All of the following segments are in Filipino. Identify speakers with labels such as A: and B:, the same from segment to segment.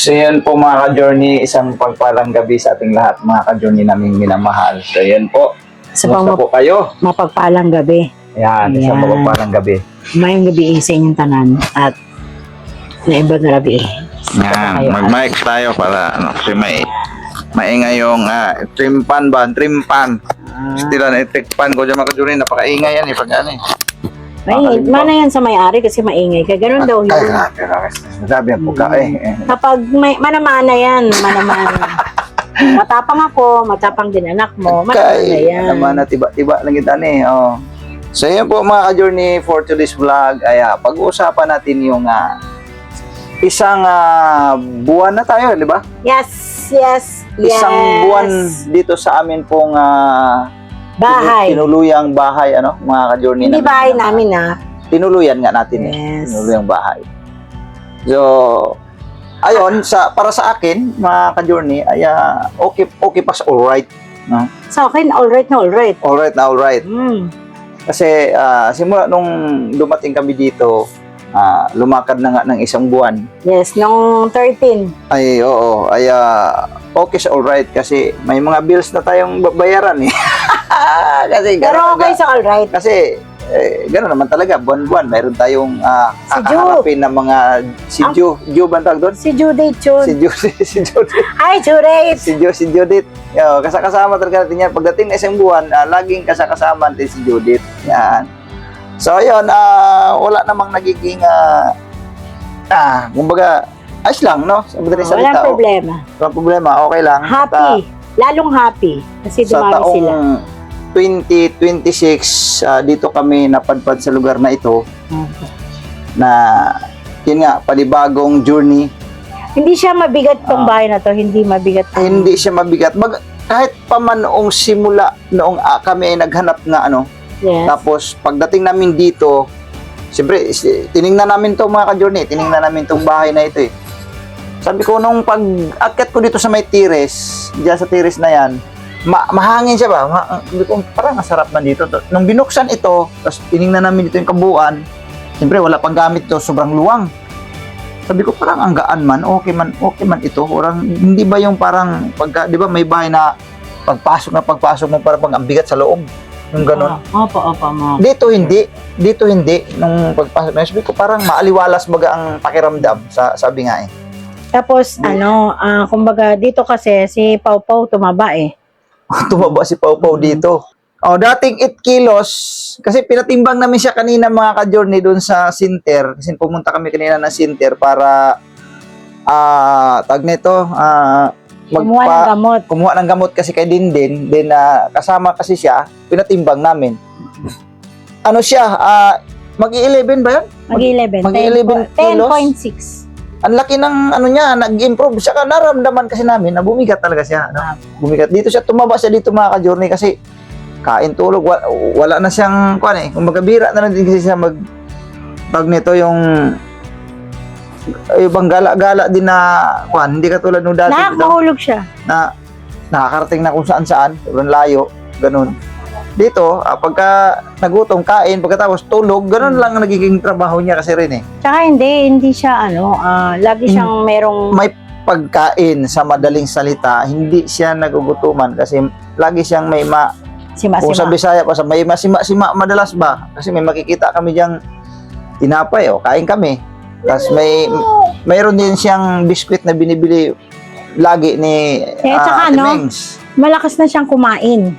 A: So yan po mga ka-journey, isang pagpalang gabi sa ating lahat mga ka-journey naming minamahal. So yan po,
B: Sa
A: kumusta po kayo?
B: mapagpalang gabi.
A: Yan, isang
B: Ayan.
A: pagpalang gabi.
B: Mayong gabi sa inyong tanan at naibag na gabi.
C: Yan, mag-mic tayo para kasi maingay yung trimpan ba? Trimpan. Stila na itikpan ko dyan mga ka-journey, napakaingay yan pag ano
B: Mana yan sa may-ari kasi maingay ka. Ganun daw yun.
A: Sabi yan po ka
B: Kapag may manamana yan, manamana. Matapang ako, matapang din anak mo, manamana yan.
A: Naman na tiba-tiba lang kita oh. So yan po mga ka-journey for today's vlog ay pag-uusapan natin yung isang buwan na tayo, di ba?
B: Yes.
A: Isang buwan dito sa amin pong
B: Bahay.
A: tinuluyang bahay, mga ka-journey.
B: Hindi bahay namin
A: Tinuluyan nga natin
B: Yes.
A: Tinuluyang bahay. So, ayun, para sa akin, mga ka-journey, ay okay pa sa alright. No?
B: Sa akin, alright na alright.
A: Alright. Kasi simula nung dumating kami dito, lumakad na nga ng isang buwan.
B: Yes, nung 13.
A: Ay, oo. Ay, okay sa alright kasi may mga bills na tayong bayaran eh. Kasi,
B: Pero okay sa alright.
A: Kasi, gano'n naman talaga, buwan-buwan. Mayroon tayong
B: Si Ju.
A: kakaharapin ng mga, si Ju ba ang tawag doon?
B: Si Judith yun.
A: Si Judith.
B: Hi, Judith!
A: Si Judith. Kasama talaga natin yan. Pagdating na isang buwan, laging kasama natin si Judith. Yan. So, ayun, wala namang nagiging, kumbaga, ayos lang, no? Sa madaling salita.
B: Walang problema.
A: Walang problema, okay lang.
B: Happy. Lalong happy. Kasi
A: Sa
B: dumami sila.
A: taong 2026, dito kami napadpad sa lugar na ito na, yun nga, panibagong journey.
B: Hindi siya mabigat tong bahay na to. Hindi mabigat.
A: Hindi siya mabigat. Kahit pa man noong simula, noong kami ay naghanap na
B: Yes.
A: tapos pagdating namin dito, siyempre, tiningnan namin to mga ka-journey, tiningnan namin tong bahay na ito eh. Sabi ko, nung pag-akyat ko dito sa may tires, diyan sa tires na yan, mahangin siya ba? Sabi ko, parang masarap man dito. Nung binuksan ito, tapos tiningnan namin dito yung kabuuan, siyempre wala pang gamit to, sobrang luwang. Sabi ko, parang ang gaan man, okay man ito. Orang, hindi ba yung parang, di ba may bahay na pagpasok mo parang pang ambigat sa loob. Yung ganun.
B: Opo, mo.
A: Dito hindi. Nung pagpasok na, sabi ko parang maaliwalas baga ang pakiramdam, sabi nga eh.
B: Tapos, kumbaga, dito kasi si Pau Pau tumaba eh.
A: Tumaba si Pau Pau dito. Dating 8 kilos, kasi pinatimbang namin siya kanina mga ka-journey doon sa center. Kasi pumunta kami kanina ng center para, tag nito, kumuha ng gamot kasi kay Dindin. Then, kasama kasi siya, pinatimbang namin. Ano siya, mag-11 ba yun?
B: Mag-11. 10.6.
A: Ang laki ng niya, nag-improve. Saka naramdaman kasi namin na bumigat talaga siya. Bumigat. Dito siya, tumaba siya dito mga ka-journey kasi kain tulog. Wala na siyang, kumbaga bira na lang din kasi siya pag nito yung ibang gala-gala din na, hindi katulad nung dati.
B: Nakakahulog siya.
A: Na nakakarating na kung saan-saan, sobrang layo, ganun. Dito, pagka nagutom, kain, pagkatapos tulog, ganun lang ang nagiging trabaho niya kasi rin eh.
B: Tsaka hindi siya lagi siyang merong
A: May pagkain sa madaling salita, hindi siya nagugutuman kasi lagi siyang may kung sa
B: sima-sima.
A: Bisaya pa sa may masima madalas ba? Kasi may makikita kami diyang tinapay, kain kami. Tapos mayroon din siyang biskwit na binibili lagi ni
B: Tsaka
A: Ate Mengs.
B: malakas na siyang kumain.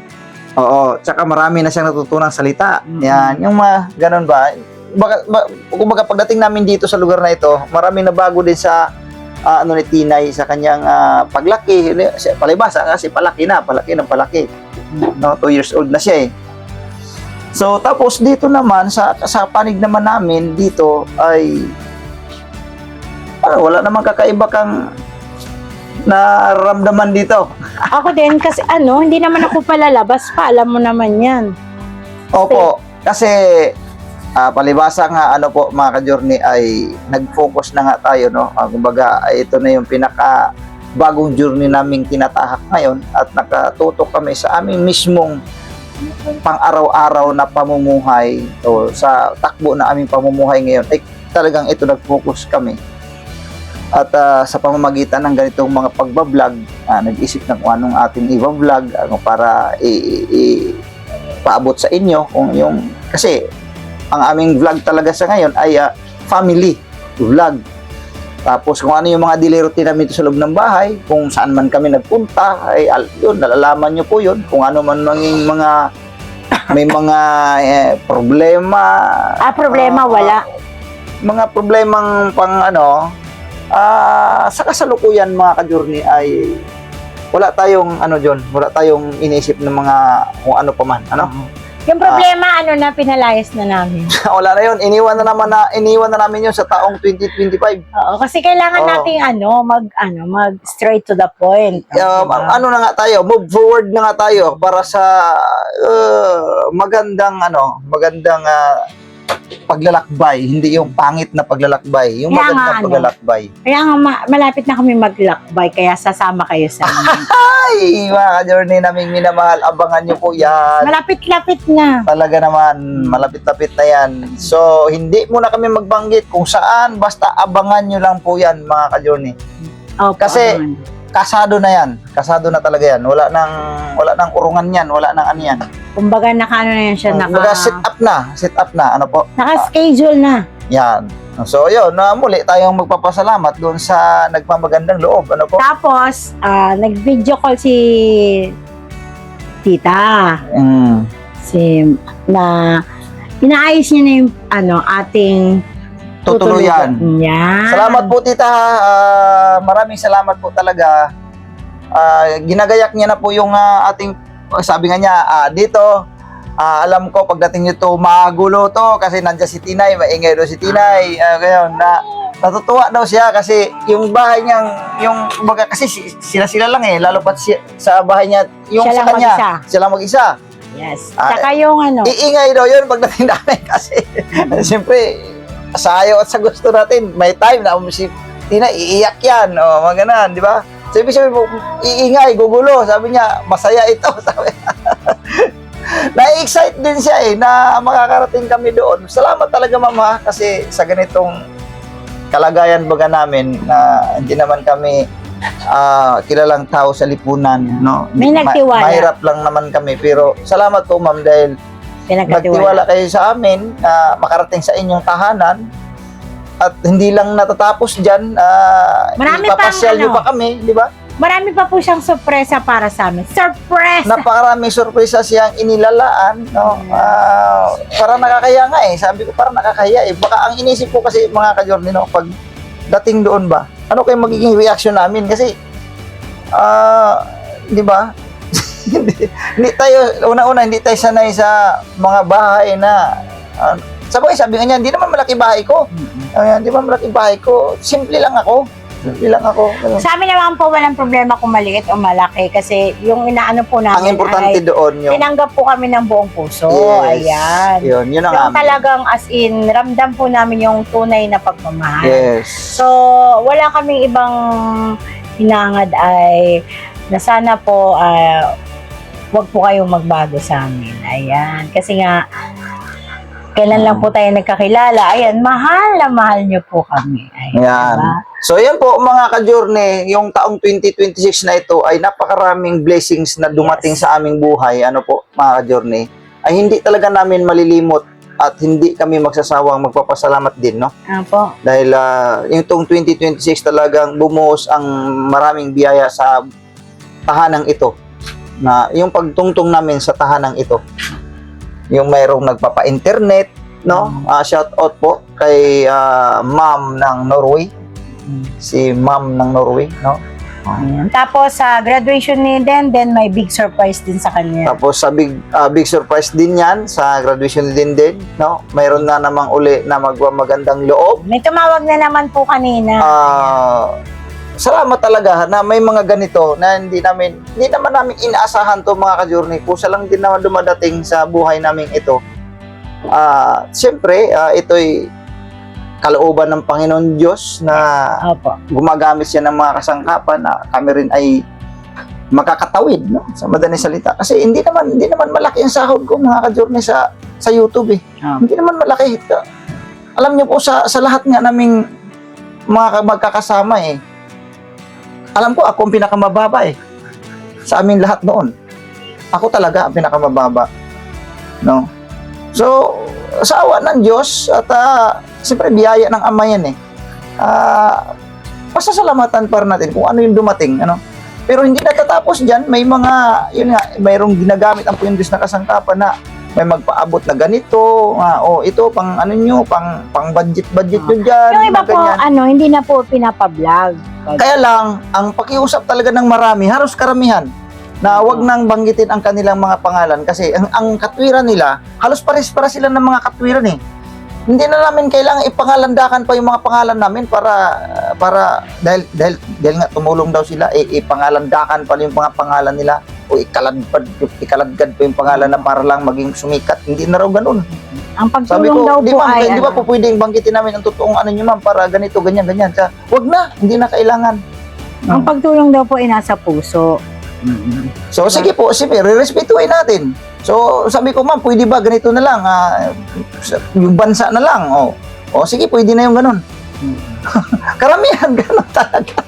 A: Oo, tsaka marami na siyang natutunang salita. Yan, yung ganun ba? Kumbaga pagdating namin dito sa lugar na ito, marami na bago din sa ni Tinay sa kanyang paglaki. Palibasa kasi palaki. No, 2 years old na siya eh. So tapos dito naman sa panig naman namin dito ay wala namang kakaiba kang naramdaman dito.
B: Ako din kasi hindi naman ako palalabas pa, alam mo naman yan.
A: Opo, kasi palibasa nga po mga ka-journey ay nag-focus na nga tayo kumbaga ito na yung pinaka bagong journey naming tinatahak ngayon at nakatutok kami sa aming mismong pang-araw-araw na pamumuhay o sa takbo na aming pamumuhay ngayon ay talagang ito nag-focus kami. At sa pamamagitan ng ganitong mga pagbablog, nag-isip na kung anong ating i-vlog para paabot sa inyo kung yung kasi ang aming vlog talaga sa ngayon ay family vlog. Tapos kung ano yung mga daily routine namin sa loob ng bahay, kung saan man kami nagpunta, ay yun, nalalaman nyo po yun. Kung ano man maging mga may mga problema.
B: Problema wala.
A: Mga problemang sa kasalukuyan mga ka-journey ay wala tayong wala tayong iniisip ng mga kung ano pa man,
B: Yung problema, pinalayas na namin.
A: Wala na yun, iniwan na namin yun sa taong 2025.
B: Oo, kasi kailangan nating mag straight to the point.
A: Ano na nga tayo, move forward na nga tayo para sa magandang paglalakbay, hindi yung pangit na paglalakbay, yung
B: Kaya
A: magandang paglalakbay.
B: Kaya nga, malapit na kami maglakbay, kaya sasama kayo sa amin.
A: Ay, mga ka-journey naming minamahal, abangan nyo po yan.
B: Malapit-lapit na.
A: Talaga naman, malapit-lapit na yan. So, hindi muna kami magbanggit kung saan, basta abangan nyo lang po yan, mga ka-journey.
B: Opo,
A: Kasi,
B: naman.
A: kasado na yan. Kasado na talaga yan. Wala nang urungan yan. Wala nang ano yan.
B: Kumbaga, na yan siya,
A: Set up na. Ano po?
B: Naka-schedule na.
A: Yan. So, yun. Muli tayong magpapasalamat doon sa nagpamagandang loob. Ano po?
B: Tapos, nag-video call si Tita. Inaayos niya na yung ating
A: Tutuluyan.
B: Yan.
A: Salamat po, Tita. Maraming salamat po talaga. Ginagayak niya na po yung ating, sabi nga niya, dito, alam ko pagdating nito magulo to kasi nandiyan si Tinay, maingay daw si Tinay. Ngayon, natutuwa daw siya kasi yung bahay niyang, kasi sila lang lalo pat sa bahay niya, yung
B: Siya
A: sa
B: lang
A: kanya,
B: mag-isa.
A: sila mag-isa.
B: Yes. Saka yung
A: Iingay daw yun pagdating namin kasi siyempre, sa ayaw at sa gusto natin, may time na si Tina, iiyak yan, mga ganan, di ba? So, ibig sabihin mo, iingay, gugulo, sabi niya, masaya ito, sabi na-excite din siya na makakarating kami doon. Salamat talaga, Mama, kasi sa ganitong kalagayan baga namin na hindi naman kami kilalang tao sa lipunan, no?
B: May nagtiwala.
A: Mahirap lang naman kami, pero salamat po, Ma'am, dahil nagtiwala kayo sa amin na makarating sa inyong tahanan at hindi lang natatapos dyan,
B: Marami
A: ipapasyal
B: pang,
A: nyo pa kami, di ba?
B: Marami pa po siyang sorpresa para sa amin. Surprise!
A: Napakaraming sorpresa siyang inilalaan, no? Parang nakakaya nga sabi ko parang nakakaya baka ang inisip ko kasi mga ka-journey, no, pag dating doon ba, ano kayo magiging reaction namin kasi di ba? hindi tayo, una-una, hindi tayo sanay sa mga bahay na, sabagay, sabi nga niya, hindi naman malaki bahay ko. Hindi naman malaki bahay ko. Simple lang ako.
B: Sa amin naman po, walang problema kung maliit o malaki kasi yung inaano po namin
A: ang importante doon yung
B: tinanggap po kami ng buong puso.
A: Yes.
B: Ayan.
A: Yun ang
B: Yung
A: amin.
B: talagang as in, ramdam po namin yung tunay na pagmamahal.
A: Yes.
B: So, wala kaming ibang hinangad ay na sana po wag po kayong magbago sa amin. Ayan. Kasi nga, kailan lang po tayo nagkakilala. Ayan, mahal na mahal niyo po kami. Ayan.
A: Yan.
B: Diba?
A: So, yan po mga ka-journey, yung taong 2026 na ito ay napakaraming blessings na dumating sa aming buhay. Ano po, mga ka-journey, ay hindi talaga namin malilimot at hindi kami magsasawang magpapasalamat din, no?
B: Po.
A: Dahil yung tong 2026 talagang bumuhos ang maraming biyaya sa tahanang ito. Na yung pagtungtong namin sa tahanang ito. Yung mayroong nagpapa-internet, no? Shout out po kay Ma'am ng Norway. Si Ma'am ng Norway, no?
B: Ayan. Tapos sa graduation ni Den, may big surprise din sa kanya.
A: Tapos sa big surprise din yan sa graduation ni Dindin, no? Mayroon na namang uli na magandang loob.
B: May tumawag na naman po kanina.
A: Salamat talaga na may mga ganito na hindi naman namin inaasahan to mga ka-journey. Kusa lang din naman dumadating sa buhay namin ito. Siyempre, ito'y kalooban ng Panginoon Diyos na
B: Opo.
A: gumagamit siya ng mga kasangkapan na kami rin ay makakatawid, no? Sa madaling salita. Kasi hindi naman malaki ang sahod ko mga ka-journey sa YouTube . Hindi naman malaki. Alam niyo po sa lahat nga naming magkakasama eh. Alam ko, ako ang pinakamababa eh. Sa amin lahat noon. Ako talaga ang pinakamababa. No? So, sa awa ng Diyos at siyempre biyaya ng Ama yan eh. Pasasalamatan pa rin natin kung ano yung dumating. Ano? Pero hindi natatapos dyan. May mga, yun nga, mayroong ginagamit ang Puyong Diyos na kasangkapan na may magpaabot na ganito, ito, pang ano nyo, pang budget nyo dyan.
B: Yung iba
A: mga
B: po,
A: ganyan.
B: hindi na po pinapablog.
A: Kaya lang, ang pakiusap talaga ng marami, halos karamihan, na wag nang banggitin ang kanilang mga pangalan kasi ang katwiran nila, halos pares-para sila ng mga katwiran eh. Hindi na namin kailangan ipangalandakan pa yung mga pangalan namin para dahil nga tumulong daw sila, ipangalandakan pa yung mga pangalan nila o ikaladkad pa yung pangalan na para lang maging sumikat. Hindi na raw ganun.
B: Ang
A: Sabi
B: pagtulong
A: ko,
B: daw
A: di
B: po
A: ba,
B: ay,
A: di ba po pwedeng banggitin namin ang totoong ano nyo ma'am para ganito, ganyan. Wag na, hindi na kailangan.
B: ang pagtulong daw po ay nasa puso.
A: So sige po, sige, re-respetuhin natin. So sabi ko ma'am, pwede ba ganito na lang, yung bansa na lang. O sige, pwede na yung ganun. Karamihan ganun talaga.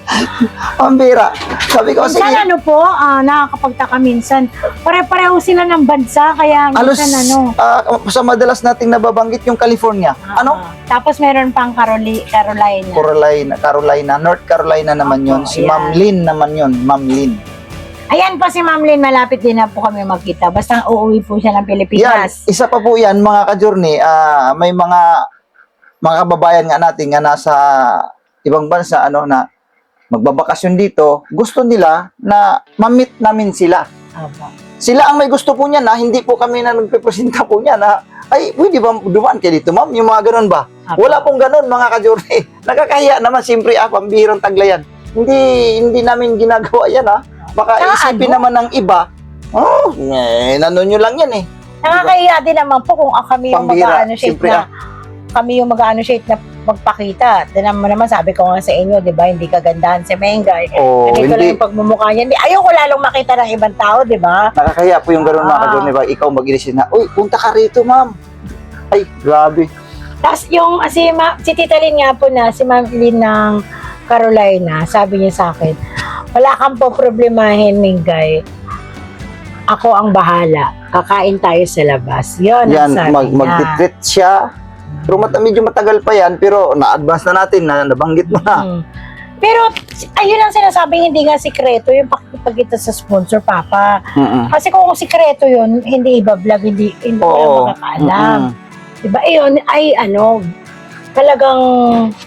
A: Pambira. Sabi ko, sige.
B: Minsan nakakapagtaka minsan, pare-pareho sila ng bansa, kaya
A: Alos,
B: minsan
A: sa madalas nating nababanggit yung California. Ano?
B: Tapos meron pang Carolina.
A: Carolina. North Carolina naman yun. Si
B: ayan.
A: Ma'am Lynn naman yun. Ma'am Lynn.
B: Ayan po si Ma'am Lynn, malapit din na po kami magkita. Basta uuwi po siya ng
A: Yan,
B: Pilipinas.
A: isa pa po yan, mga ka-journey. May mga kababayan nga natin nga nasa ibang bansa, na magbabakasyon dito. Gusto nila na ma-meet namin sila.
B: Aba.
A: Sila ang may gusto po niya na hindi po kami na nagpipresenta po niya na ay, pwede ba dumaan kayo dito, ma'am? Yung mga ganun ba?
B: Apo.
A: Wala pong ganun, mga ka-journey. Nakakahiya naman, siyempre, pambihirang taglayan. Hindi namin ginagawa yan, Baka isipin naman ng iba, nanon nyo lang yan eh.
B: Nakakahiya din naman po kung kami yung
A: Pambira,
B: mag-ano-shake
A: siyempre,
B: na magpakita. Tinan mo naman, sabi ko nga sa inyo, di ba, hindi kagandahan si Mengay.
A: Oh,
B: Ganito lang
A: hindi.
B: yung pagmumukha niya. Ayaw ko lalong makita ng ibang tao, di ba?
A: Nakakahiya po yung ganun, mga ka-journey. Ba? Ikaw mag-inisip na, uy, punta ka rito, ma'am. Ay, grabe.
B: Tapos yung, si Tita Lynn nga po si Ma'am Lynn ng Carolina, sabi niya sa akin, wala kang po problemahin, Mingay. Ako ang bahala. Kakain tayo sa labas. Yun ang
A: Yan,
B: sabi niya.
A: mag-treat siya. Pero medyo matagal pa yan, pero na-advance na natin, nabanggit mo na.
B: Pero, ayun ang sinasabing hindi nga sikreto yung pakipagkita sa sponsor, Papa. Kasi kung sikreto yun, hindi iba-vlog, hindi
A: Oo.
B: makakaalam. Diba? Ayun, ay talagang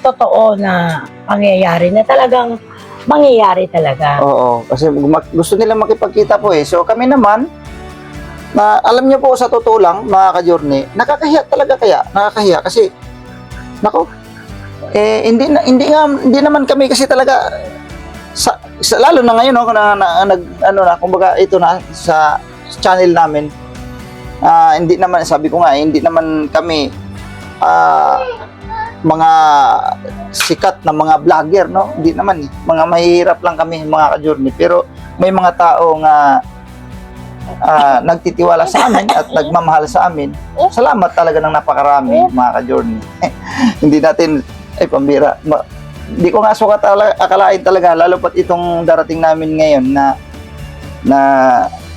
B: totoo na pangyayari na talagang mangyayari talaga.
A: Oo, kasi gusto nila makipagkita po eh. So kami naman, na alam niyo po sa totoo lang, mga ka-journey, nakakahiya talaga nakakahiya kasi, nako, hindi naman kami kasi talaga, lalo na ngayon, kumbaga ito na, sa channel namin, hindi naman, sabi ko nga, hindi naman kami, mga sikat na mga vlogger, no? Hindi naman, mga mahihirap lang kami, mga ka-journey. Pero may mga tao nga nagtitiwala sa amin at nagmamahal sa amin. Salamat talaga ng napakarami, mga ka-journey. Hindi natin, pambira. Hindi ko nga sukat akalain talaga, lalo pat itong darating namin ngayon na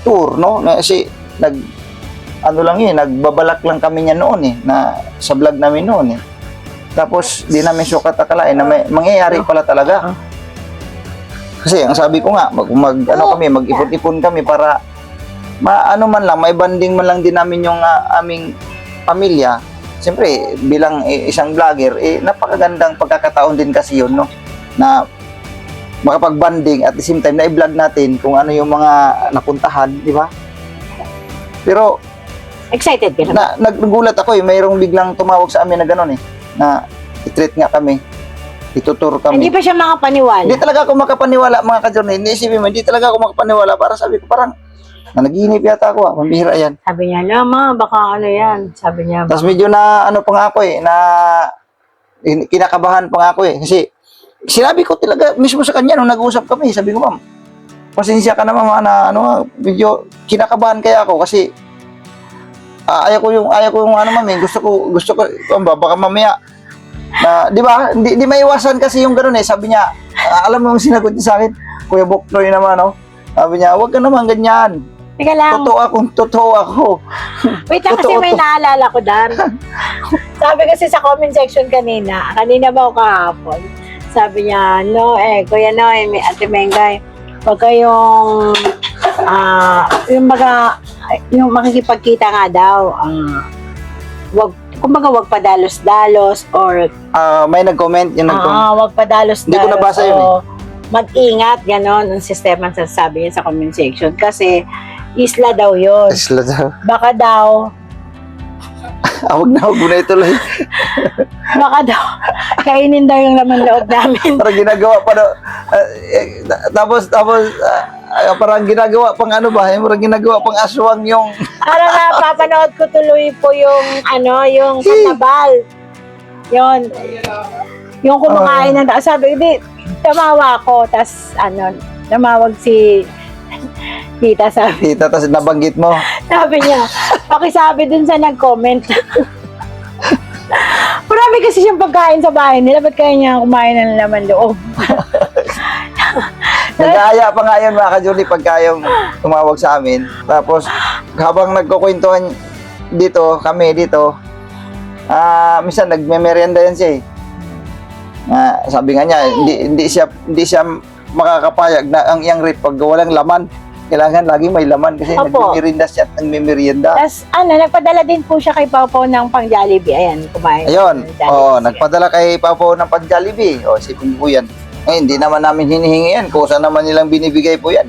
A: tour, no? Kasi nagbabalak lang kami niya noon na sa vlog namin noon Tapos, di namin sukat akalain na may mangyayari pala talaga. Kasi, ang sabi ko nga, mag-ipon-ipon kami para may banding man lang din namin yung aming pamilya. Siyempre, bilang isang vlogger, napakagandang pagkakataon din kasi yun, no? Na makapag-banding at the same time na i-vlog natin kung ano yung mga napuntahan, di ba? Pero,
B: Excited ka na?
A: Nagulat ako mayroong biglang tumawag sa amin na gano'n na i-treat nga kami, ituturo kami.
B: Hindi pa siya makapaniwala.
A: Hindi talaga ako makapaniwala, mga ka-journey. Iniisipin mo, hindi talaga ako makapaniwala. Para sabi ko, parang nanaginip yata ako, pambihira yan.
B: Sabi niya, Lama, baka yan. Sabi niya,
A: Tapos medyo na pa nga ako na kinakabahan pa nga ako kasi sinabi ko talaga mismo sa kanya nung nag-uusap kami, sabi ko, ma'am, pasensya ka na, ma'am, medyo kinakabahan kaya ako kasi ayaw ko yung ma'am, gusto ko baka mamaya Na, di ba? Di maiwasan kasi yung gano'n eh. Sabi niya, alam mo yung sinagot niya sa akin, Kuya Buknoy naman, no? Sabi niya, huwag ka naman ganyan.
B: Teka lang.
A: Totoo ako.
B: Wait lang kasi
A: Totoo
B: may
A: to.
B: naalala ko, Dar. Sabi kasi sa comment section kanina ba o kahapon, sabi niya, no, Kuya Noy, Ate Mengay, huwag kayong, yung makikipagkita nga daw, wag padalos-dalos or
A: May nag-comment, yung nag-comment.
B: wag padalos-dalos.
A: Hindi ko nabasa yun eh.
B: Mag-ingat, gano'n, ang sistema sasabi niya sa comment section. Kasi, isla daw yun.
A: Isla daw.
B: Baka daw,
A: Huwag na ituloy.
B: baka daw, kainin daw yung laman loob namin.
A: Parang ginagawa pa daw. Tapos, parang ginagawa pang ano ba? Parang ginagawa pang aswang yung...
B: Para na, papanood ko tuloy po yung, yung karnabal. Yun. Yung kumakain ng tao. Sabi, di, tamawa ko. Tas, namawag si tita, sabi.
A: Tita, tapos nabanggit mo.
B: Sabi niya, pakisabi dun sa nag-comment. Marami kasi siyang pagkain sa bahay nila. Ba't kaya niya kumain ng laman loob?
A: Nag-aaya pa nga yun mga ka-Julie pagka yung tumawag sa amin. Tapos habang nagkukwentuhan kami dito, minsan nagme-merienda yan siya eh. Sabi nga niya, hindi siya makakapayag na ang iyang rip pag walang laman. Kailangan lagi may laman kasi nagme-merienda siya at nagme-merienda.
B: Tapos nagpadala din po siya kay Pawpaw ng pang Jollibee. Ayan, kumain.
A: Ayun,
B: ng Jollibee.
A: nagpadala kay Papo ng pan-Jollibee. Sipin po yan. Hindi naman namin hinihingi yan. Kung saan naman nilang binibigay po yan.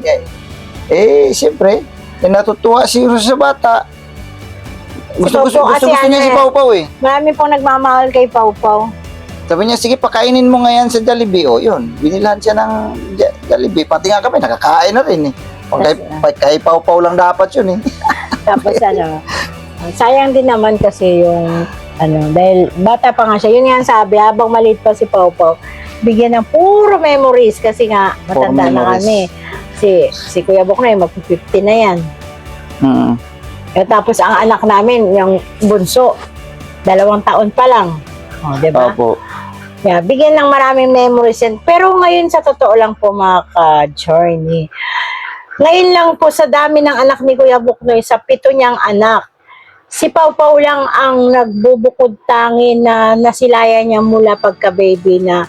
A: Siyempre, natutuwa siguro sa bata. Gusto niya si Pawpaw eh.
B: Marami pong nagmamahal kay Pawpaw.
A: Sabi niya, sige, pakainin mo ngayon sa Jollibee. Yun, binilahan siya ng Jollibee. Pati nga kami, nakakain na rin eh. Kay Pawpaw lang dapat yun eh.
B: Tapos sayang din naman kasi yung dahil bata pa nga siya. Yun nga ang sabi, habang maliit pa si Pawpaw, bigyan ng puro memories kasi nga matanda na kami. Si Kuya Buknoy, mag-50 na yan. Tapos ang anak namin, yung bunso, 2 taon pa lang. Diba?
A: Opo.
B: Yeah, bigyan ng maraming memories yan. Pero ngayon sa totoo lang po mga ka-journey, ngayon lang po sa dami ng anak ni Kuya Buknoy, sa 7 niyang anak, si Pawpaw lang ang nagbubukod tangi na nasilayan niya mula pagka-baby na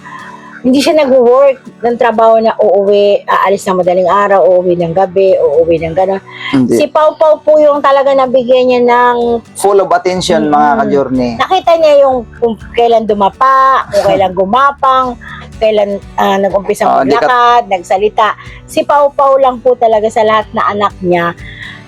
B: hindi siya nag-work ng trabaho na uuwi, aalis ng madaling araw, uuwi ng gabi, uuwi ng gano'n. Si Pawpaw po yung talaga nabigyan niya ng
A: full of attention mga ka-journey.
B: Nakita niya yung kung kailan dumapa, kung kailan gumapang, kailan nag-umpisang maglakad, nagsalita. Si Pawpaw lang po talaga sa lahat na anak niya.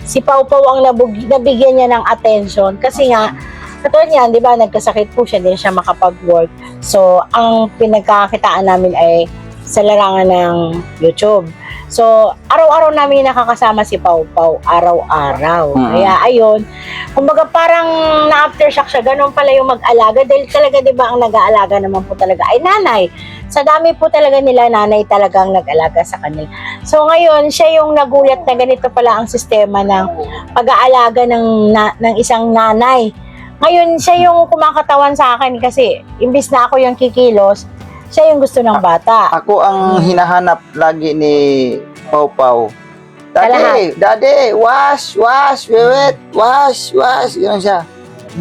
B: Si Pawpaw ang nabigyan niya ng attention kasi nga, katulad niyan, di ba, nagkasakit po siya, hindi siya makapag-work. So, ang pinagkakakitaan namin ay sa larangan ng YouTube. So, araw-araw namin nakakasama si Pawpaw, araw-araw. Kaya, ayun, kumbaga parang na-aftershock siya, ganun pala yung mag-alaga. Dahil talaga, di ba, ang nag-aalaga naman po talaga ay nanay. Sa dami po talaga nila, nanay talagang nag-alaga sa kanila. So, ngayon, siya yung nagulat na ganito pala ang sistema ng pag-aalaga ng isang nanay. Ngayon, siya yung kumakatawan sa akin kasi imbis na ako yung kikilos, siya yung gusto ng bata.
A: Ako ang hinahanap lagi ni Pawpaw.
B: Kalahat.
A: Daddy, wash, wait, wash. Ganun siya.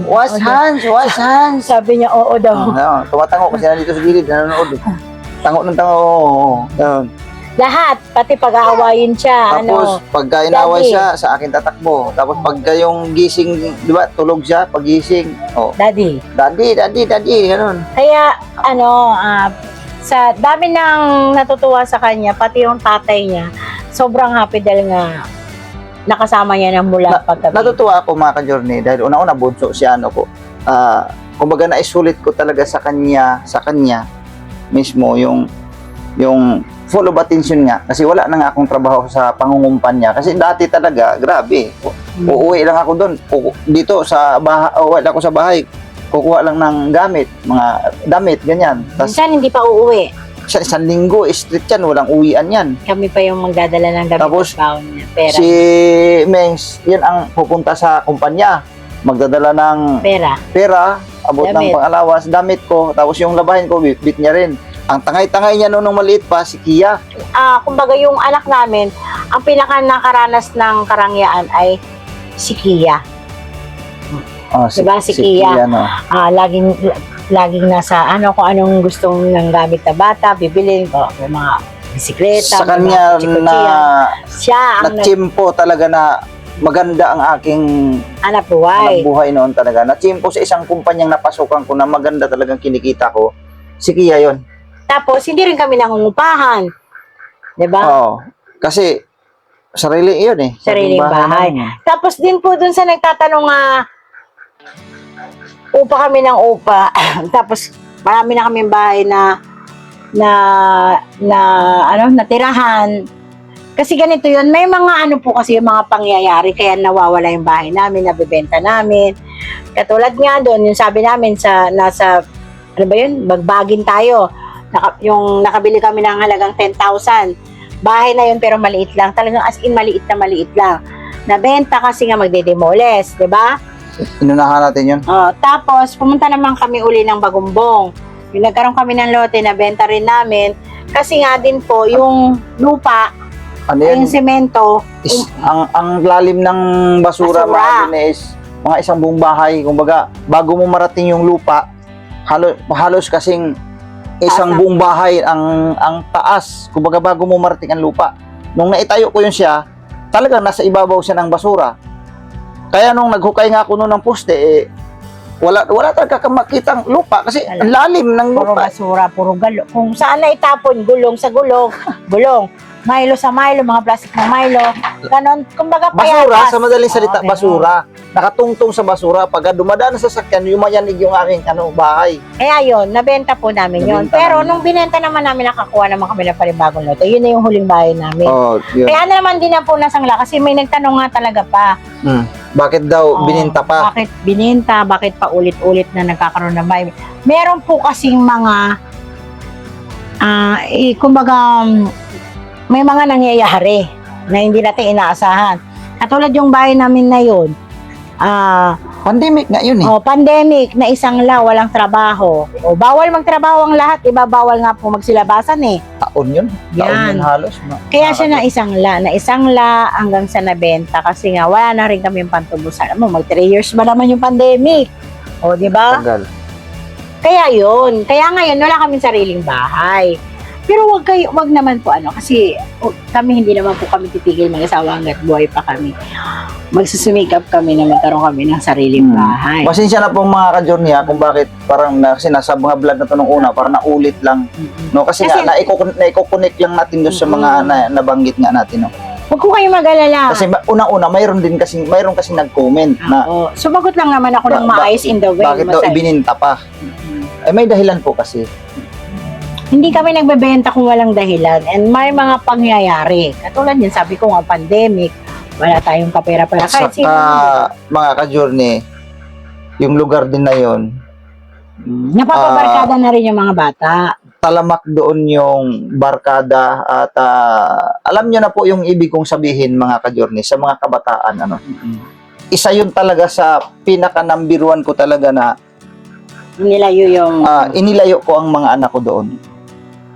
A: Wash hands.
B: Sabi niya, oo daw.
A: Tumatango kasi nandito sa gilid, nanonood. Tango ng tango, ganun.
B: Lahat, pati pag-aawayin siya.
A: Tapos, pagka inaway siya, sa akin tatakbo. Tapos, pagka yung gising, di ba, tulog siya, pag gising,
B: Daddy.
A: Daddy, ganun.
B: Kaya, sa dami ng natutuwa sa kanya, pati yung tatay niya, sobrang happy dahil nga nakasama niya na mula pagkabi.
A: Natutuwa ako mga ka-journey dahil una-una bunso siya, kumbaga naisulit ko talaga sa kanya mismo yung full of attention nga kasi wala na nga akong trabaho sa pangungumpanya kasi dati talaga grabe uuwi lang ako doon dito sa bahay, wala ako sa bahay, kukuha lang ng mga damit ganyan.
B: Minsan hindi pa uuwi,
A: sa isang linggo street yan, walang uwian yan.
B: kami pa yung magdadala ng damit.
A: Tapos,
B: at niya, pera.
A: Si Mengs yan ang pupunta sa kumpanya, magdadala ng
B: Pera.
A: pera, abot ng
B: Damit.
A: pang-alawas, damit ko, tapos yung labahin ko, bit niya rin. Ang tangay-tangay niya noon nung maliit pa, si Kia.
B: Kumbaga yung anak namin, ang pinaka nakaranas ng karangyaan ay si Kia.
A: Oh,
B: Diba, si Kia?
A: no?
B: Laging nasa kung anong gustong ng gamit na bata, bibilin ko, yung mga bisikleta,
A: Sa kanya na
B: siya ang
A: natsimpo talaga na maganda ang aking
B: anak
A: hanap
B: buhay.
A: buhay noon talaga. Natsimpo sa isang kumpanyang napasukan ko na maganda talagang kinikita ko. Si Kia yon.
B: Tapos, hindi rin kami nangungupahan. Diba?
A: Oo. Kasi, sarili yun eh.
B: Sariling bahay.
A: namin.
B: Tapos din po dun sa nagtatanong upa kami ng upa. Tapos marami na kaming bahay na natirahan. Kasi ganito yun, may mga po kasi yung mga pangyayari kaya nawawala yung bahay namin, nabibenta namin. Katulad nga doon, yung sabi namin nasa bagbagin tayo. Yung nakabili kami ng halagang 10,000. Bahay na yun pero maliit lang. Talagang as in maliit lang. Nabenta kasi nga magde-demolish, 'di ba?
A: Inunahan natin yun.
B: Tapos pumunta naman kami uli ng Bagumbong. Yung nagkaroon kami ng lote, nabenta rin namin. Kasi nga din po yung lupa,
A: Ano yan?
B: yung semento,
A: Ang lalim ng basura,
B: Basura.
A: mga Ines, mga isang buong bahay. Kumbaga, bago mo marating yung lupa, halos kasing isang
B: Taas.
A: buong bahay ang taas. Kumbaga, bago mo marating ang lupa. Nung naitayo ko yun siya, talagang nasa ibabaw siya ng basura. Kaya nung naghukay nga ako noon ng poste, wala talaga kang makitang lupa kasi
B: Wala.
A: ang lalim ng
B: puro
A: lupa.
B: basura, puro galo. Kung saan na itapon, gulong sa gulong, Milo sa Milo, mga plastic ng Milo. Ganon, kumbaga
A: Basura,
B: payatas.
A: sa madaling salita,
B: Ganon.
A: basura. Nakatungtong sa basura. Pagka dumadaan sa sasakyan, yumayanig yung aking bahay.
B: Kaya yun, nabenta po namin yun.
A: Nabenta
B: Pero
A: namin.
B: nung binenta naman namin, nakakuha naman kami ng panibagong lote. Yun na yung huling bahay namin.
A: Oh, yun.
B: Kaya naman din na po nasangla kasi may nagtanong nga talaga pa.
A: Bakit daw
B: Oh,
A: bininta pa?
B: Bakit bininta? Bakit pa ulit-ulit na nagkakaroon ng bahay? Meron po kasing mga, kumbaga, may mga nangyayari na hindi natin inaasahan. Katulad yung bahay namin na yun,
A: Pandemic nga yun eh.
B: pandemic na isangla, walang trabaho. Bawal magtrabaho ang lahat, bawal nga po magsilabasan eh.
A: Taon yun. Taon
B: Yan.
A: yun halos.
B: Kaya siya na isangla hanggang sa nabenta kasi nga wala na rin kami yung pantubusan. Mag 3 years ba naman yung pandemic? O, di ba?
A: Tagal.
B: Kaya yun. Kaya ngayon, wala kaming sariling bahay. Pero wag naman po kasi kami hindi naman po kami titigil mag-asawa hanggat buhay pa kami. Magsusumikap kami na magkaroon kami ng sariling bahay.
A: Pasensya na po mga ka-journey kung bakit parang kasi nasa mga vlog na to nung una, parang naulit lang. No? Kasi nga, naiko-connect lang natin doon sa mga nabanggit nga natin. No?
B: Huwag ko kayo mag-alala.
A: Kasi unang-una, mayroon kasi nag-comment na
B: Sumagot lang naman ako ng maayos in the way.
A: bakit daw ibininta pa. Eh may dahilan po kasi.
B: Hindi kami nagbebenta kung walang dahilan and may mga pangyayari. Katulad yun, sabi ko nga, pandemic, wala tayong kapera-pera.
A: At
B: Kahit sino
A: saka, mga ka-journey, yung lugar din na yon,
B: napapabarkada na rin yung mga bata.
A: talamak doon yung barkada at alam nyo na po yung ibig kong sabihin mga ka-journey sa mga kabataan. Isa yun talaga sa pinaka number 1 ko talaga na
B: Nilayo yung...
A: inilayo ko ang mga anak ko doon.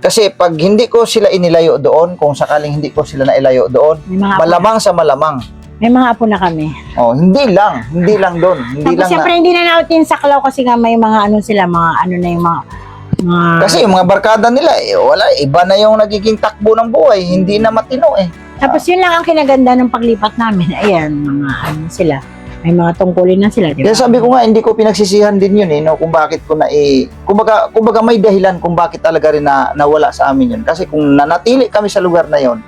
A: Kasi pag hindi ko sila inilayo doon, kung sakaling hindi ko sila nailayo doon,
B: may mga
A: malamang sa malamang.
B: May mga apo na kami.
A: Hindi lang doon. Hindi
B: Tapos
A: lang
B: siyempre hindi na natin saklaw kasi nga may mga sila, mga na yung mga
A: kasi yung mga barkada nila, wala, iba na yung nagiging takbo ng buhay, hindi na matino eh.
B: Tapos yun lang ang kinaganda ng paglipat namin. Ayan, mga sila. May mga tungkulin na sila, di ba?
A: Kaya sabi ko nga, hindi ko pinagsisihan din yun no, kung bakit ko kumbaga may dahilan kung bakit talaga rin na nawala sa amin yun. Kasi kung nanatili kami sa lugar na yun,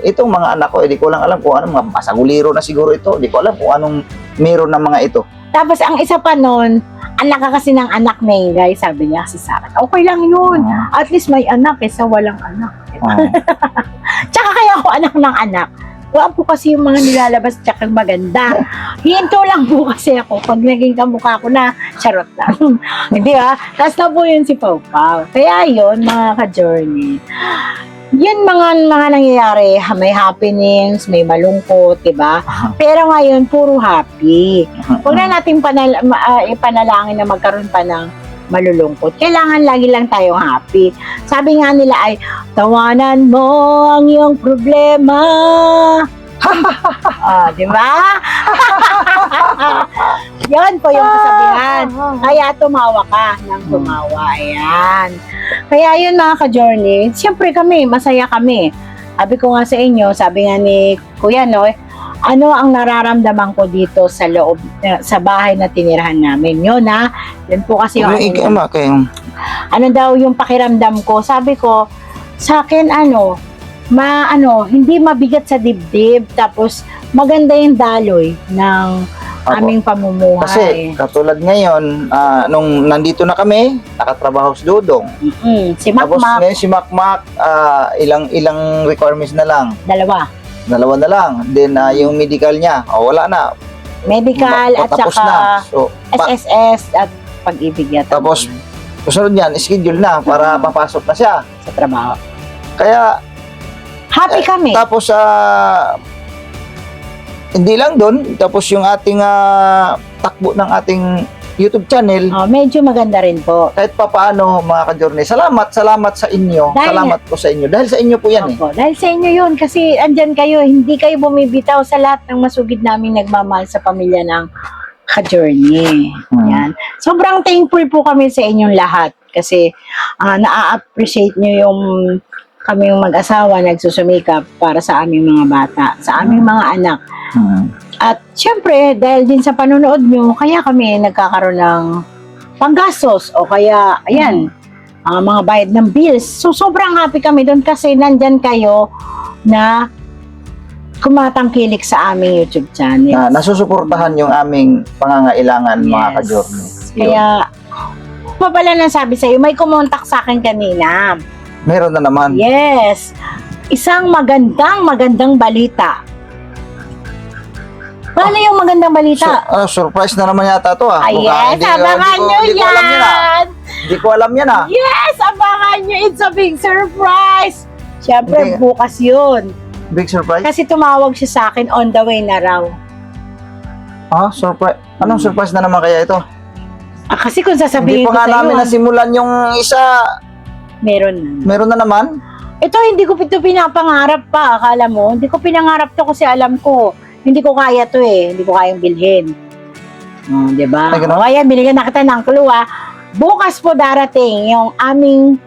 A: itong mga anak ko, di ko lang alam kung anong mga masaguliro na siguro ito, di ko alam kung anong meron ng mga ito.
B: Tapos ang isa pa nun, anak ka kasi ng anak Mengay, sabi niya si Sarah. Okay lang yun. At least may anak kaysa walang anak. Tsaka kaya ako anak ng anak. Wala po kasi yung mga nilalabas tsaka maganda. Hinto lang po kasi ako pag naging kamukha ko na charot lang. Hindi ba? Tapos na po yun si Pau Pau. Kaya yun, mga ka-journey. Yun mga nangyayari, may happenings, may malungkot, 'di ba? Pero ngayon puro happy. Huwag na nating ipanalangin na magkaroon pa ng malulungkot. Kailangan lagi lang tayong happy. Sabi nga nila ay, tawanan mo ang iyong problema. Di ba? Yan po yung kasabihan. Kaya tumawa ka nang tumawa. Ayan. Kaya yun mga ka-journey, siyempre kami, masaya kami. Sabi ko nga sa inyo, sabi nga ni Kuya Noy, ano ang nararamdaman ko dito sa loob, sa bahay na tinirahan namin. Yun ha. Yun po kasi yung ano daw yung pakiramdam ko. Sabi ko, sa akin hindi mabigat sa dibdib. Tapos maganda yung daloy ng aming pamumuhay.
A: Kasi katulad ngayon, nung nandito na kami, nakatrabaho si Dudong.
B: Si
A: Tapos
B: Makmak,
A: ngayon si Makmak, ilang requirements na lang. Dalawa na lang. Then yung medical niya, wala na.
B: medical at
A: Patapos
B: saka
A: na. So,
B: SSS at pag-ibig yata.
A: tapos, susunod yan, schedule na para papasok na siya.
B: sa trabaho.
A: Kaya,
B: Happy kami.
A: tapos, hindi lang doon, tapos yung ating takbo ng ating YouTube channel,
B: Medyo maganda rin po.
A: kahit papaano mga ka-journey, salamat sa inyo.
B: Dahil-
A: Salamat po sa inyo. Dahil sa inyo po yan
B: Opo, dahil sa inyo yun, kasi andyan kayo, hindi kayo bumibitaw sa lahat ng masugid namin nagmamahal sa pamilya ng ka-journey. Yan. Sobrang thankful po kami sa inyong lahat kasi na-appreciate nyo yung kami yung mag-asawa nagsusumikap para sa aming mga bata, sa aming mga anak. At syempre, dahil din sa panonood nyo, kaya kami nagkakaroon ng panggastos o kaya, ayan, mga bayad ng bills. So, sobrang happy kami doon kasi nandyan kayo na kumatangkilik sa aming YouTube channel.
A: Nasusuportahan yung aming pangangailangan mga ka-journey. Yun.
B: Kaya, pa pala nang sabi sa'yo, may kumontak sa akin kanina.
A: Meron na naman.
B: Yes. Isang magandang balita. Paano yung magandang balita?
A: Surprise na naman yata to
B: Yes, abangan nyo yan!
A: Hindi ko alam yan
B: Yes, abangan nyo. It's a big surprise. Siyempre,
A: Hindi.
B: bukas yun.
A: Big surprise?
B: Kasi tumawag siya sa akin on the way na raw.
A: Surprise. Anong surprise na naman kaya ito?
B: Kasi kung
A: Hindi
B: sasabihin
A: pa
B: ko
A: nga
B: sa'yo,
A: namin nasimulan yung isa.
B: meron.
A: Meron na naman?
B: Ito, hindi ko ito pinapangarap pa. Akala mo, hindi ko pinangarap to kasi alam ko, hindi ko kaya to hindi ko kayang bilhin. Diba?
A: Ay, ganun?
B: Kaya binigyan na kita ng clue Bukas po darating yung aming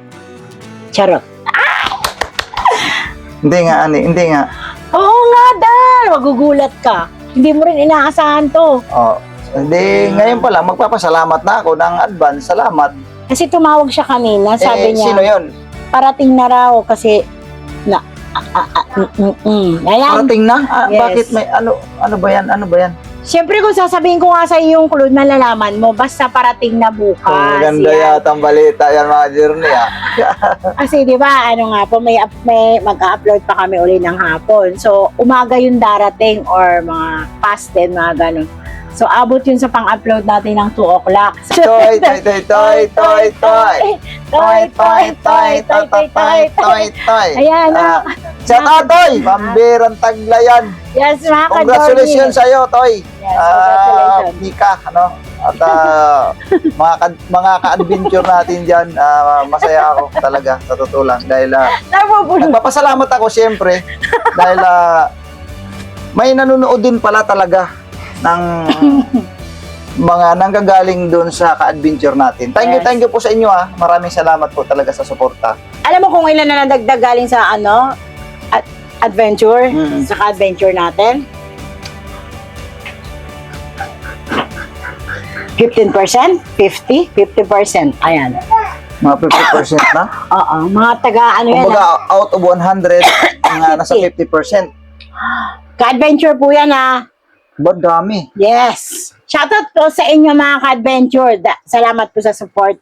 B: charot.
A: Hindi nga.
B: Oo nga, Dal! Magugulat ka. Hindi mo rin inaasahan to.
A: Hindi, ngayon pa lang, magpapasalamat na ako ng advance. Salamat.
B: Kasi tumawag siya kanina, sabi niya,
A: Sino yun?
B: parating na raw kasi Ayan.
A: Parating na?
B: Yes.
A: Bakit may, ano ba yan?
B: Siyempre kung sasabihin ko nga sa iyo yung clue, malalaman mo, basta parating na bukas.
A: Maganda
B: Yan.
A: yata ang balita yan mga journey
B: Kasi di ba, nga po, may mag-upload pa kami uli ng hapon. So, umaga yung darating or mga past 10, mga ganun. So, abot yun sa pang-upload natin ng 2 o'clock.
A: Toy.
B: Ayan,
A: Shout out, Toy! Pambirang taglayan.
B: yes, mga
A: Congratulations sa'yo, Toy.
B: Yes, congratulations.
A: Mika, At mga ka-adventure natin dyan, masaya ako talaga, sa totoo lang. Dahil nagpapasalamat ako, siyempre. Dahil may nanonood din pala talaga ng mga nanggagaling doon sa ka-adventure natin. Thank you po sa inyo Maraming salamat po talaga sa suporta.
B: Alam mo kung ilan na nadagdag galing sa adventure? Sa ka-adventure natin? 15%? 50%? Ayan.
A: Mga 50% na.
B: Oo, mga taga yan.
A: Kumbaga, out of 100, nasa 50%.
B: Ka-adventure po yan
A: Ba't dami?
B: Yes. Shoutout po sa inyo mga ka-adventure. Salamat po sa support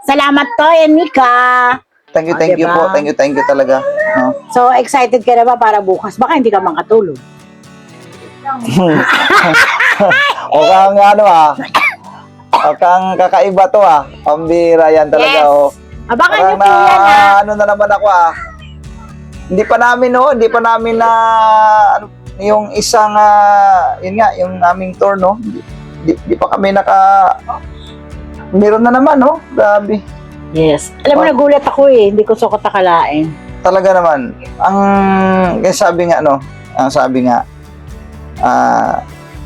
B: Salamat to, Mika.
A: Thank you
B: Diba?
A: po. Thank you talaga. No?
B: So, excited ka na ba para bukas? Baka hindi ka makatulog.
A: O kang o kang kakaiba to Pambira yan talaga
B: Yes. Abangan niyo po yan
A: Ano na naman ako hindi pa namin na ano, yung isang yun nga, yung aming tour, no? Di pa kami meron na naman, no? Grabe.
B: Yes. Alam mo, nagulat ako eh. Hindi ko sukot akalain.
A: Talaga naman. Ang sabi nga,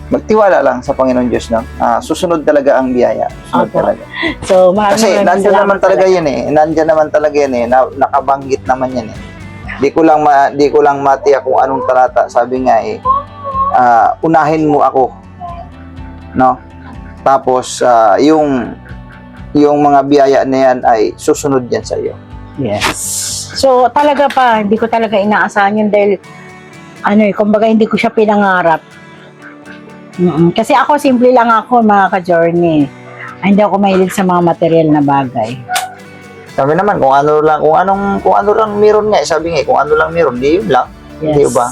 A: magtiwala lang sa Panginoon Diyos, no? Susunod talaga ang biyaya. Susunod
B: Opo.
A: talaga.
B: So, maraming
A: Kasi
B: maraming
A: nandiyan
B: salamat
A: naman talaga yan eh. Nandiyan naman talaga yan eh. Nakabanggit naman yan eh. Di ko lang matiyak kung anong talata. Sabi nga eh, unahin mo ako. No? Tapos, yung mga biyaya na yan ay susunod yan sa iyo.
B: Yes. So, talaga pa, hindi ko talaga inaasahan yun dahil, kumbaga hindi ko siya pinangarap. Kasi ako, simple lang ako, mga ka-journey. Hindi ako mahilig sa mga material na bagay.
A: Sabi naman, kung ano lang meron nga, sabi nga, kung ano lang meron, di yun lang. Di ba?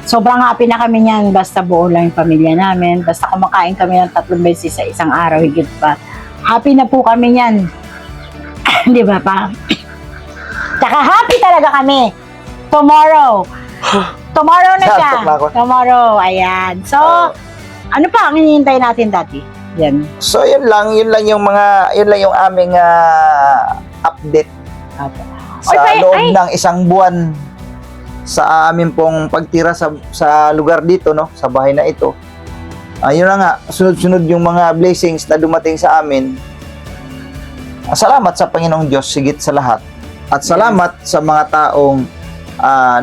B: Sobrang happy na kami niyan, basta buo lang yung pamilya namin, basta kumakain kami ng 3 beses sa isang araw, higit pa. Happy na po kami niyan. Di ba pa? Tsaka happy talaga kami. Tomorrow na siya.
A: Sakto na ako.
B: Tomorrow, ayan. So, ano pa ang hinihintay natin dati? Yan.
A: So, yun lang yung aming update sa loob ng isang buwan sa amin pong pagtira sa lugar dito, no, sa bahay na ito. Ayun na nga, sunod-sunod yung mga blessings na dumating sa amin. Salamat sa Panginoong Diyos, sigit sa lahat. At salamat sa mga taong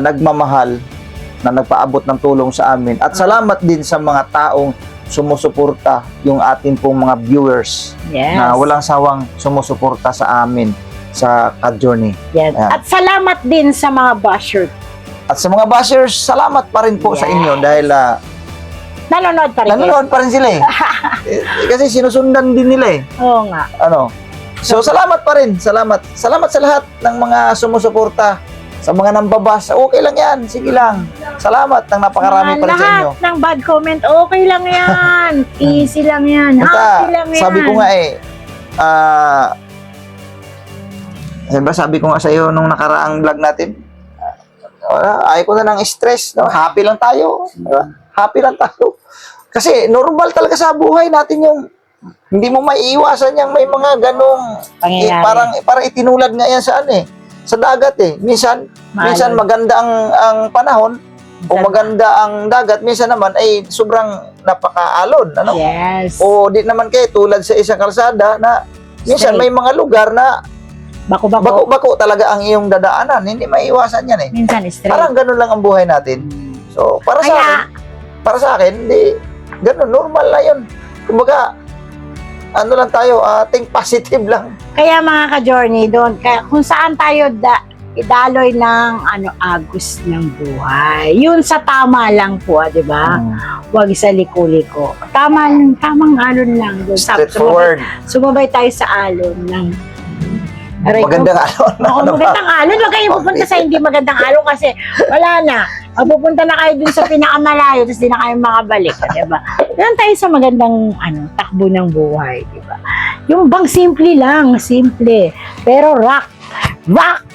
A: nagmamahal na nagpaabot ng tulong sa amin. At salamat din sa mga taong sumusuporta, yung atin pong mga viewers na walang sawang sumusuporta sa amin sa Ka-Journey.
B: Yes.
A: Ayan.
B: At salamat din sa mga bashers.
A: At sa mga bashers, salamat pa rin po sa inyo dahil
B: nanonood pa rin.
A: nanonood pa rin sila eh. Kasi sinusundan din nila eh.
B: Oo nga.
A: So salamat pa rin. Salamat sa lahat ng mga sumusuporta, sa mga nambabas. Okay lang yan. Sige lang. Salamat ng napakarami pa rin sa inyo.
B: Lahat ng bad comment, okay lang yan. Easy lang yan. Happy lang yan.
A: Sabi ko nga eh, sabi ko nga sa iyo nung nakaraang vlog natin, ayaw ko na ng stress. No? Happy lang tayo. Diba? Happy lang tayo. Kasi normal talaga sa buhay natin yung hindi mo maiiwasan yung may mga ganong parang itinulad nga yan sa dagat eh. Minsan maganda ang panahon o maganda ang dagat, minsan naman ay sobrang napakaalon, ano?
B: Yes.
A: O di naman kayo tulad sa isang kalsada na minsan may mga lugar na bako talaga ang iyong dadaanan, hindi maiiwasan yan eh.
B: Minsan straight.
A: Parang ganun lang ang buhay natin. So, para sa akin, di ganun, normal na yun. Kumbaga, ano lang tayo, think positive lang.
B: Kaya mga ka-journey doon, kung saan tayo idaloy ng agos ng buhay. Yun sa tama lang po, di ba? Huwag sa liko-liko. Tamang alon lang doon.
A: Straightforward.
B: Sumabay tayo sa alon ng
A: Magandang alon.
B: Magandang alon. Huwag kayo pupunta sa hindi magandang alon kasi wala na. Pupunta na kayo dun sa pinakamalayo tapos di na kayo makabalik. Diba? Doon tayo sa magandang takbo ng buhay. Diba? Yung bang simple lang. Simple. Pero rock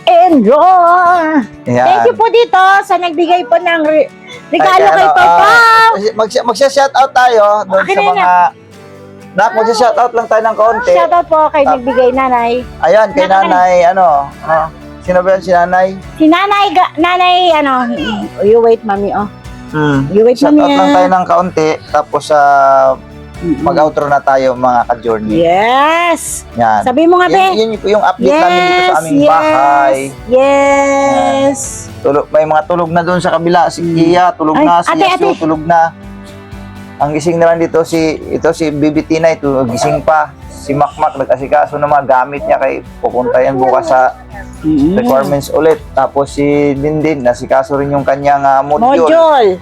B: and roll.
A: Yan.
B: Thank you po dito sa nagbigay po ng regalo kay Papa.
A: Magsya-shoutout tayo doon sa mga... Magsya-shoutout lang tayo ng kaunti.
B: Shoutout po kay nagbigay nanay.
A: Ayan, kay nanay, sino ba yan, si nanay?
B: Si nanay, you wait, mami, You wait, mami.
A: Shoutout lang tayo ng kaunti, tapos mag-outro na tayo, mga ka-journey.
B: Yes!
A: Yan.
B: Sabi mo nga, be.
A: Yun yung update namin dito sa aming bahay.
B: Yes!
A: May mga tulog na doon sa kabila. Si Kia, tulog na. Si Yasio, tulog na. Ang gising naman dito, si Bibi Tina, ito gising pa. Si Makmak, nag-asikaso ng mga gamit niya kay pupunta yan bukas sa requirements ulit. Tapos si Dindin, nasikaso rin yung kanyang module.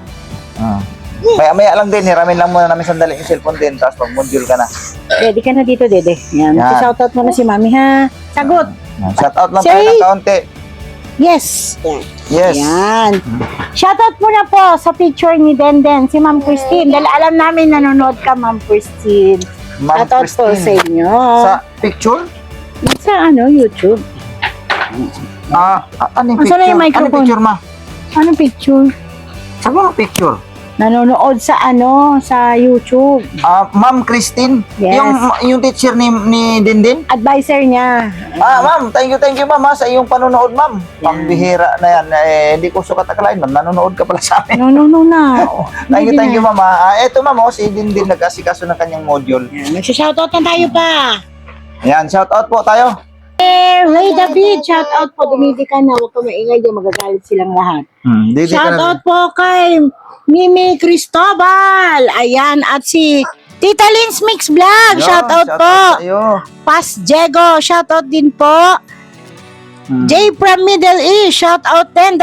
A: Maya lang din, hiramin lang muna namin sandali yung cellphone din, tapos pag-module ka na.
B: Ready ka na dito, Dede. Yan. Shoutout mo na si Mami, ha? Sagot!
A: Shoutout lang tayo ng kaunti.
B: Yes!
A: Yes.
B: Yan. Shoutout mo na po sa picture ni Denden, si Ma'am Christine. Dahil alam namin nanonood ka, Ma'am Christine.
A: Ma'am
B: Shoutout po sa inyo.
A: Sa picture?
B: Sa YouTube.
A: Anong
B: Asan na
A: picture?
B: yung
A: Anong
B: microphone?
A: picture, ma?
B: Anong picture?
A: Sabi mo picture.
B: Nanonood sa sa YouTube.
A: Ma'am Christine,
B: Yes.
A: yung teacher ni Dindin.
B: Advisor niya.
A: Ma'am, thank you ma'am sa iyong panonood, ma'am. Pambihira na yan. Hindi ko sukat akalain, ma'am. Nanonood ka pala sa amin.
B: No na.
A: Thank you ma'am. Eto ma'am, si Dindin nag-asikaso ng kanyang module.
B: Magsha-shoutout na tayo pa.
A: Ayan, shout out po tayo.
B: Ray David, shoutout po. Dumidi ka na. Huwag ka maingay dyan. Magagalit silang lahat. Shoutout po kay Mimi Cristobal. Ayan. At si Tita Lynn's Mix Vlog. Shoutout po.
A: Tayo.
B: Pas Diego. Shoutout din po. Jay from Middle East. Shoutout din.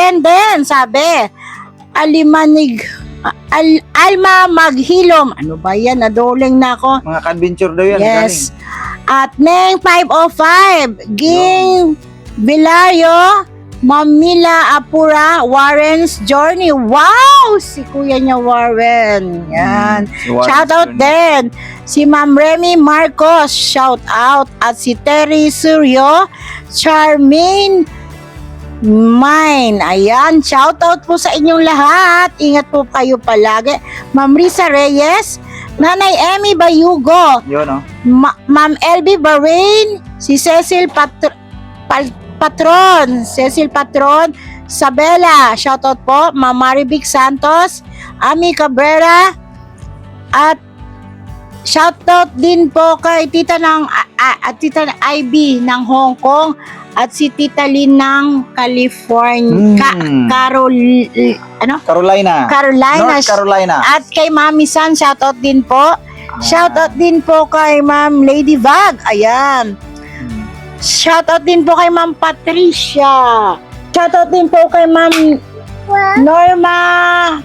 B: Sabi. Alimanig. Alma Maghilom. Ano ba yan? Nadoling na ako.
A: Mga ka-adventure daw yan.
B: Yes. At Neng 505, Ging Vilario, Mamila Apura, Warren's Journey. Wow! Si kuya niya Warren. Yan. Shout out din. Si Ma'am Remy Marcos, shout out. At si Terry Suryo, Charmaine Mine. Ayan, shout out po sa inyong lahat. Ingat po kayo palagi. Ma'am Risa Reyes, Nanay Emmy Bayugo,
A: Yun, no?
B: Ma'am LB Bahrain, si Cecil Patron, Sabela, shoutout po, Ma'am Maribik Santos, Ami Cabrera, at shoutout din po kay Tita Tita Ivy ng Hong Kong at si Tita Lynn ng California,
A: Carolina. North Carolina.
B: At kay Mami San, shoutout din po. Shoutout din po kay Ma'am Lady Vag. Ayan. Shoutout din po kay Ma'am Patricia. Shoutout din po kay Ma'am Norma.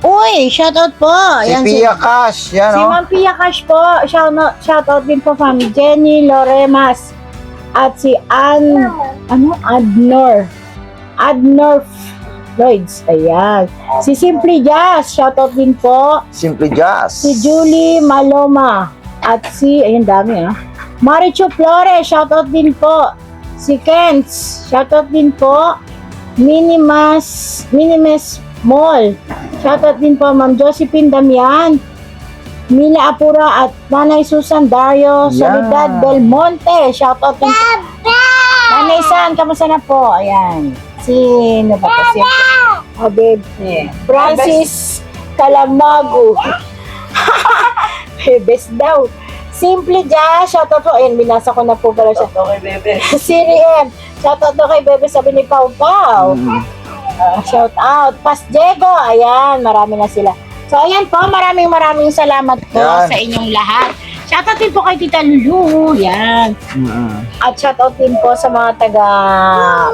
B: Uy, shoutout po.
A: Si
B: Ayan,
A: Pia Cash. Yan,
B: si
A: no?
B: Ma'am Pia Cash po. Shoutout din po Ma'am Jenny Loremas. At si Adnor Lloyds. Ayan. Si Simply Jazz, shoutout din po.
A: Simply Jazz.
B: Si Julie Maloma. At ayun dami Marichu Flores, shoutout din po. Si Kens, shoutout din po. Minimes Mall, shoutout din po. Ma'am Josephine Damian, Mila Apura at Nanay Susan Dario, Soledad Del Monte, shoutout din po. Nanay San, kamusta na po? Ayan. Sino ba ito? Si Francis Calamago. Best daw. Simple Jazz, shoutout po. Ayan, binasa ko na po pala siya. Siri M, shoutout po kay Bebe, sabi ni Pau Pau. Shoutout. Pas Diego, ayan, marami na sila. So, ayan po, maraming salamat po sa inyong lahat. Shoutout din po kay Tita Lulu, yan. At shoutout din po sa mga taga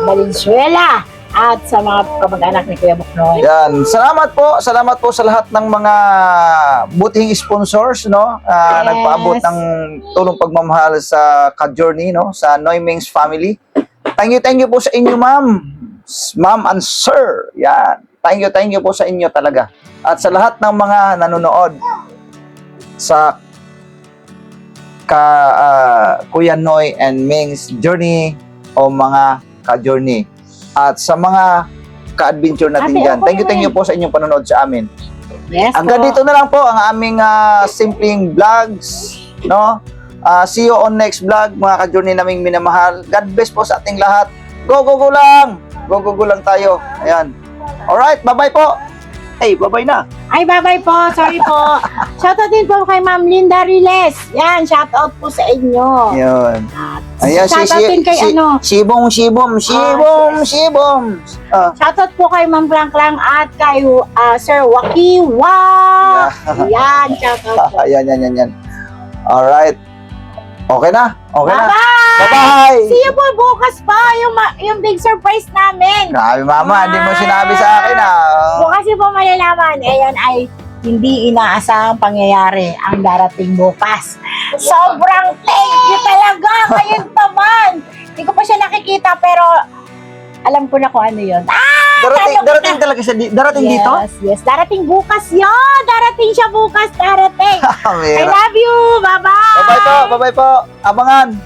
B: Valenzuela at sa mga kamag-anak ni Kuya Buknoy.
A: Yan. Salamat po sa lahat ng mga butihing sponsors, no? Nagpaabot ng tulong pagmamahal sa Ka-Journey, no? Sa Noymings family. Thank you po sa inyo, ma'am and sir. Yan. Thank you po sa inyo talaga. At sa lahat ng mga nanonood sa Kuya Noy and Ming's Journey o mga Ka-Journey. At sa mga ka-adventure natin dyan, thank you po sa inyong panonood sa amin.
B: Yes,
A: Hanggang
B: po.
A: dito na lang po ang aming simpleng vlogs, no? See you on next vlog, mga Ka-Journey naming minamahal. God bless po sa ating lahat. Go lang! Go lang tayo. Ayan. Alright, bye-bye po. Hey, bye-bye na.
B: Ay, bye-bye po. Sorry po. Shoutout din po kay Ma'am Linda Riles. Yan, shoutout po sa inyo.
A: Yun.
B: At
A: Ayan,
B: shoutout din kay
A: Sibong.
B: Shoutout po kay Ma'am Clang at kay Sir Wakiwa. Yan, shoutout po.
A: Ayan. Alright. Okay na.
B: Bye-bye!
A: Bye-bye!
B: See you po bukas pa, yung big surprise namin.
A: Grabe, mama. Hindi mo sinabi sa akin,
B: Bukas yung po malalaman. Ayan ay hindi inaasahang pangyayari ang darating bukas. Sobrang thank you talaga. Ngayon naman. Hindi ko pa siya nakikita pero alam ko na kung ano yun.
A: Darating talaga siya dito?
B: Yes. Darating bukas yun. Darating siya bukas. Darating. I
A: Amira.
B: love you. Bye-bye.
A: Bye-bye po. Abangan.